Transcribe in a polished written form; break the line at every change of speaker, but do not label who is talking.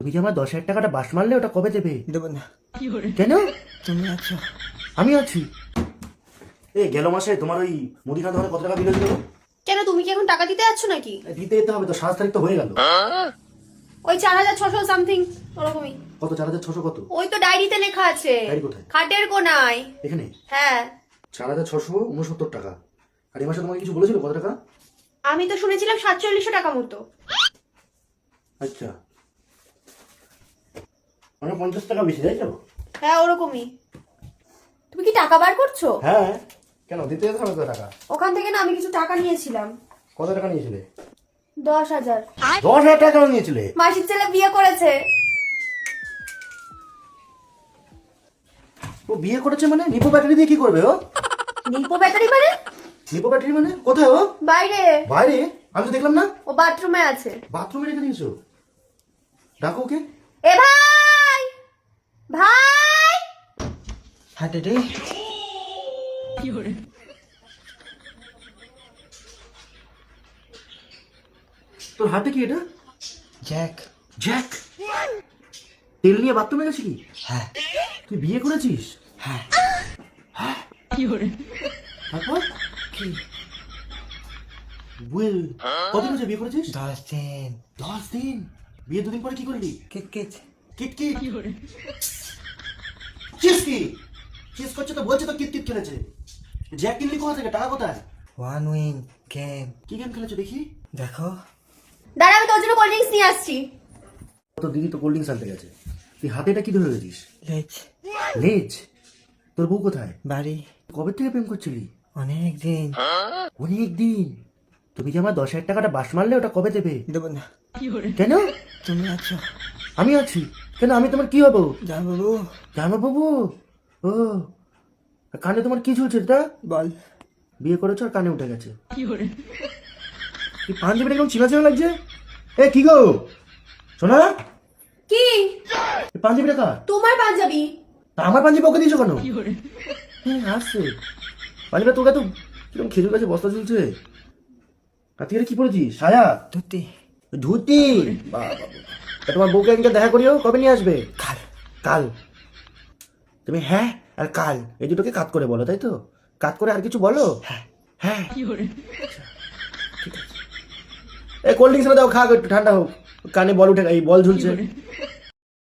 তুমি যে আমার 10,000 টাকাটা বাস মারলে ওটা কবে দেবে?
দেবো না।
কেন?
তুমি আছো।
আমি আছি। এই গেল মাসে তোমার ওই মুদিখানা দোকানে কত টাকা বিল হয়েছিল?
কেন, তুমি কি এখন টাকা দিতে যাচ্ছ নাকি?
দিতে যেতে হবে তো, 7 তারিখ তো হয়ে গেল।
ওই 4,600 সামথিং ওরকমই।
কত? 4,600 কত?
ওই তো ডায়েরিতে লেখা আছে।
ডায়েরি কোথায়?
খাটের কোনায়।
এখানে
হ্যাঁ,
4,669 টাকা। আর এই মাসে তোমাকে কিছু বলেছিল কত টাকা?
আমি তো শুনেছিলাম 4700 টাকা মতো।
আচ্ছা, মানে 50 টাকা বেশি, তাই তো?
হ্যাঁ ওরকমই। তুমি কি টাকা বার করছো?
হ্যাঁ, কেন দিতে যেতে হবে তো টাকা?
ওখান থেকে না আমি কিছু টাকা নিয়েছিলাম।
কত টাকা নিয়েছিলে?
10,000।
10,000 টাকা নিয়েছিলে?
মাসির ছেলে বিয়ে করেছে।
ও বিয়ে করেছে মানে? নিপো ব্যাটারি দিয়ে কি করবে ও?
নিপো ব্যাটারি মানে?
নিপো ব্যাটারি মানে কোথায় ও?
বাইরে।
বাইরে? আমি তো দেখলাম না।
ও বাথরুমে আছে।
বাথরুমে রেখে দিয়েছো? ডাকো ওকে।
এ ভাই, ভাই।
হাতে রে।
তোর হাতে কি এটা?
জ্যাক।
জ্যাক? তেল নিয়ে বাথরুমে গেছিলি?
হ্যাঁ।
তুই বিয়ে করেছিস?
হ্যাঁ।
তারপর
কি?
বুয়ে কতদিন হচ্ছে বিয়ে করেছিস?
10 দিন।
10 দিন? বিয়ে 2 দিন পরে কি করলি?
Kit kit.
Kit kit? Cheese কি? চিজ করছে তো বলছে তো কিট কিট খেলেছে। জ্যাক কিনলি কোথা থেকে? টাকা কোথায়?
One win game.
কি গেম খেলেছো দেখি?
দেখো।
দাঁড়া, আমি তোর জন্য কোল্ড ড্রিঙ্কস নিয়ে আসছি।
তো দিদি তো কোল্ড ড্রিঙ্কস আনতে গেছে, তুই হাতেটা কি ধরে রেছিস?
লেজ।
লেজ? তোর বউ কোথায়?
বাড়ি।
কবে থেকে প্রেম করছিলি?
অনেক দিন।
অনেক দিন? তুমি যে আমার 10,000 টাকাটা বাস মারলে ওটা কবে দেবে?
দেবো না।
কেন?
তুমি আছো।
আমি আছি। কেন, আমি তোমার কি হবো?
যা বাবু।
জানো বাবু? ও, আর কানে তোমার কি ঝুলছে এটা?
বল।
বিয়ে করেছো আর কানে উঠে গেছে। কি পাঞ্জাবিটা কেমন চিনা চিনা লাগছে? এ কি গো শোনা,
কি?
এই পাঞ্জাবিটা কার?
তোমার পাঞ্জাবি।
তা আমার পাঞ্জাবি ওকে দিয়েছো কেন? আসছে পাঞ্জাবিটা তোর কাছে কিরকম খেজুর গাছে বস্তা ঝুলছে। আর তুই এটা কি পড়েছিস? সায়া?
ধুতি।
ধুতি? বাহ বাহ বাহ। তা তোমার বউকে একদিন দেখা করিও, কবে নিয়ে আসবে?
কাল।
কাল? তুমি হ্যাঁ আর কাল এই দুটোকে কাট করে বলো, তাই তো? কাট করে আর কিছু বলো?
হ্যাঁ।
হ্যাঁ, আচ্ছা, ঠিক আছে। এই কোল্ড ড্রিঙ্কস দাও, খা একটু ঠান্ডা হোক। কানে বল উঠে, এই বল ঝুলছে।